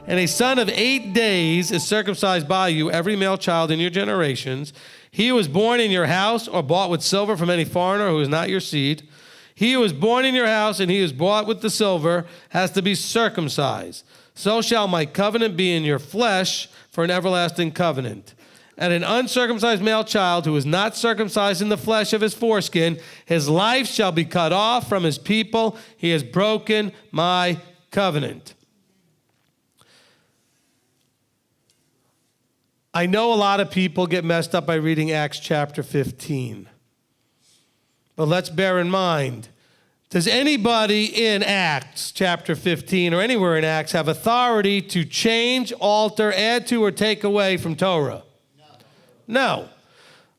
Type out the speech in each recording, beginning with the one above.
and a son of 8 days is circumcised by you, every male child in your generations. He who was born in your house or bought with silver from any foreigner who is not your seed. He who was born in your house and he who is bought with the silver has to be circumcised. So shall my covenant be in your flesh for an everlasting covenant. And an uncircumcised male child who is not circumcised in the flesh of his foreskin, his life shall be cut off from his people. He has broken my covenant. I know a lot of people get messed up by reading Acts chapter 15. But let's bear in mind, does anybody in Acts chapter 15 or anywhere in Acts have authority to change, alter, add to, or take away from Torah? No.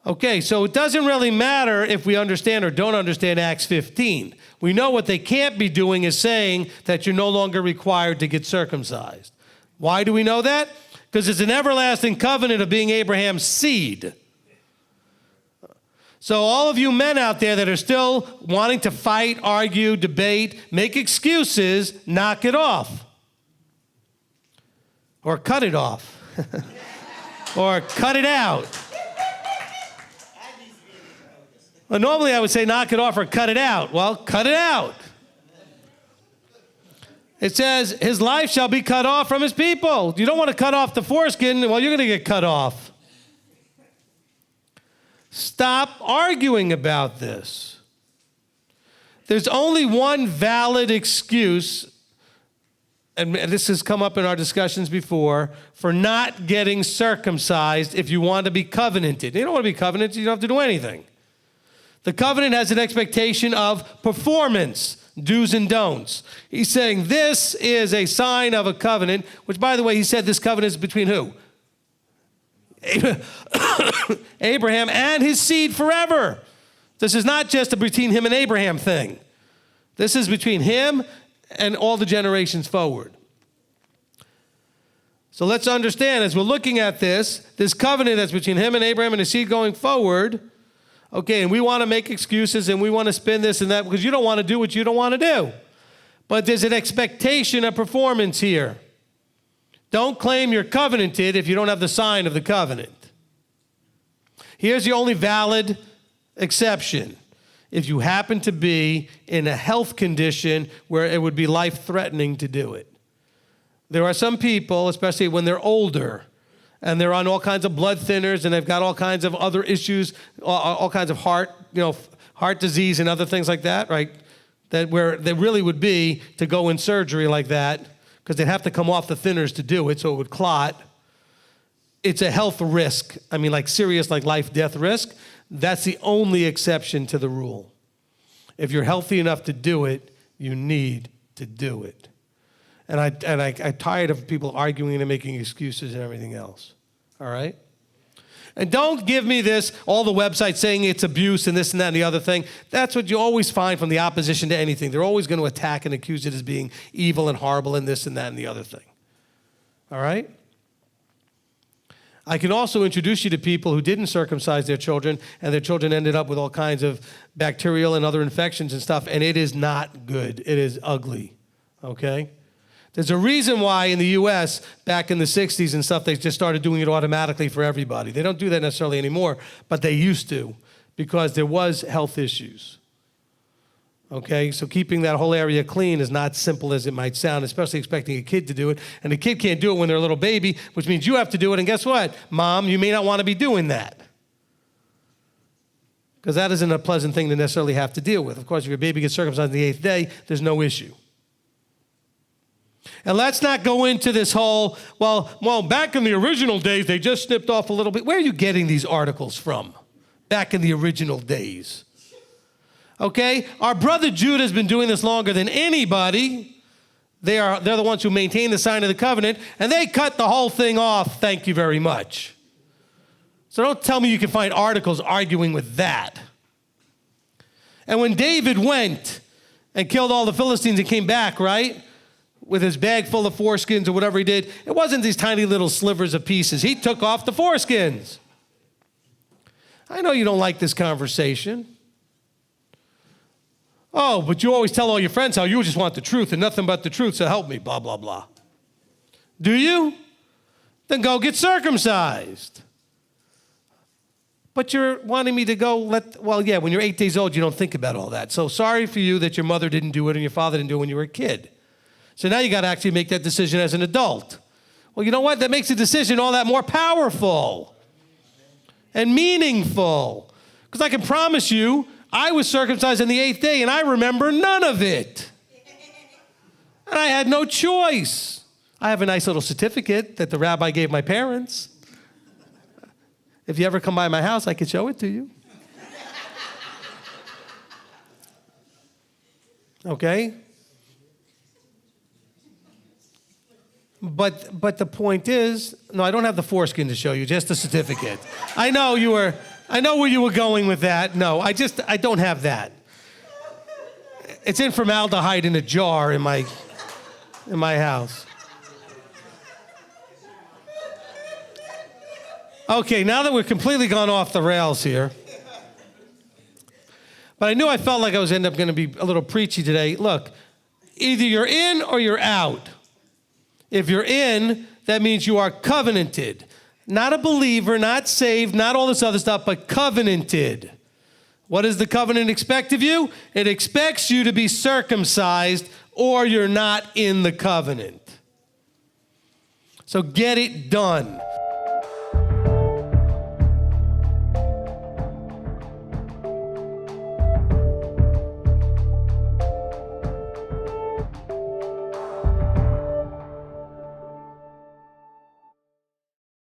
Okay, so it doesn't really matter if we understand or don't understand Acts 15. We know what they can't be doing is saying that you're no longer required to get circumcised. Why do we know that? Because it's an everlasting covenant of being Abraham's seed. So all of you men out there that are still wanting to fight, argue, debate, make excuses, knock it off. Or cut it off. Or cut it out. Well, normally I would say knock it off or cut it out. Well, cut it out. It says, his life shall be cut off from his people. You don't want to cut off the foreskin, well, you're going to get cut off. Stop arguing about this. There's only one valid excuse, and this has come up in our discussions before, for not getting circumcised if you want to be covenanted. You don't want to be covenanted, you don't have to do anything. The covenant has an expectation of performance, do's and don'ts. He's saying this is a sign of a covenant, which, by the way, he said this covenant is between who? Abraham and his seed forever. This is not just a between him and Abraham thing. This is between him and all the generations forward. So let's understand, as we're looking at this covenant that's between him and Abraham and his seed going forward, okay, and we want to make excuses and we want to spin this and that because you don't want to do what you don't want to do. But there's an expectation of performance here. Don't claim you're covenanted if you don't have the sign of the covenant. Here's the only valid exception. If you happen to be in a health condition where it would be life-threatening to do it. There are some people, especially when they're older, and they're on all kinds of blood thinners, and they've got all kinds of other issues, all kinds of heart disease and other things like that, right? That where they really would be to go in surgery like that, because they'd have to come off the thinners to do it, so it would clot. It's a health risk. I mean, like serious, like life-death risk. That's the only exception to the rule. If you're healthy enough to do it, you need to do it. And I'm tired of people arguing and making excuses and everything else. All right? And don't give me this, all the websites saying it's abuse and this and that and the other thing. That's what you always find from the opposition to anything. They're always going to attack and accuse it as being evil and horrible and this and that and the other thing. All right? I can also introduce you to people who didn't circumcise their children, and their children ended up with all kinds of bacterial and other infections and stuff, and it is not good. It is ugly. Okay? There's a reason why in the U.S., back in the 60s and stuff, they just started doing it automatically for everybody. They don't do that necessarily anymore, but they used to because there was health issues. Okay, so keeping that whole area clean is not simple as it might sound, especially expecting a kid to do it. And the kid can't do it when they're a little baby, which means you have to do it. And guess what, Mom? You may not want to be doing that. Because that isn't a pleasant thing to necessarily have to deal with. Of course, if your baby gets circumcised on the 8th day, there's no issue. And let's not go into this whole, well, back in the original days, they just snipped off a little bit. Where are you getting these articles from? Back in the original days. Okay? Our brother Judah has been doing this longer than anybody. They're the ones who maintain the sign of the covenant, and they cut the whole thing off, thank you very much. So don't tell me you can find articles arguing with that. And when David went and killed all the Philistines and came back, right, with his bag full of foreskins or whatever he did, it wasn't these tiny little slivers of pieces. He took off the foreskins. I know you don't like this conversation. Oh, but you always tell all your friends how you just want the truth and nothing but the truth, so help me, blah, blah, blah. Do you? Then go get circumcised. But you're wanting me to go when you're 8 days old, you don't think about all that. So sorry for you that your mother didn't do it and your father didn't do it when you were a kid. So now you got to actually make that decision as an adult. Well, you know what? That makes the decision all that more powerful and meaningful. Because I can promise you, I was circumcised on the 8th day and I remember none of it. And I had no choice. I have a nice little certificate that the rabbi gave my parents. If you ever come by my house, I could show it to you. Okay? But the point is, no, I don't have the foreskin to show you, just the certificate. I know where you were going with that. No, I don't have that. It's in formaldehyde in a jar in my house. Okay, now that we're completely gone off the rails here, but I knew I felt like I was going to be a little preachy today. Look, either you're in or you're out. If you're in, that means you are covenanted. Not a believer, not saved, not all this other stuff, but covenanted. What does the covenant expect of you? It expects you to be circumcised or you're not in the covenant. So get it done.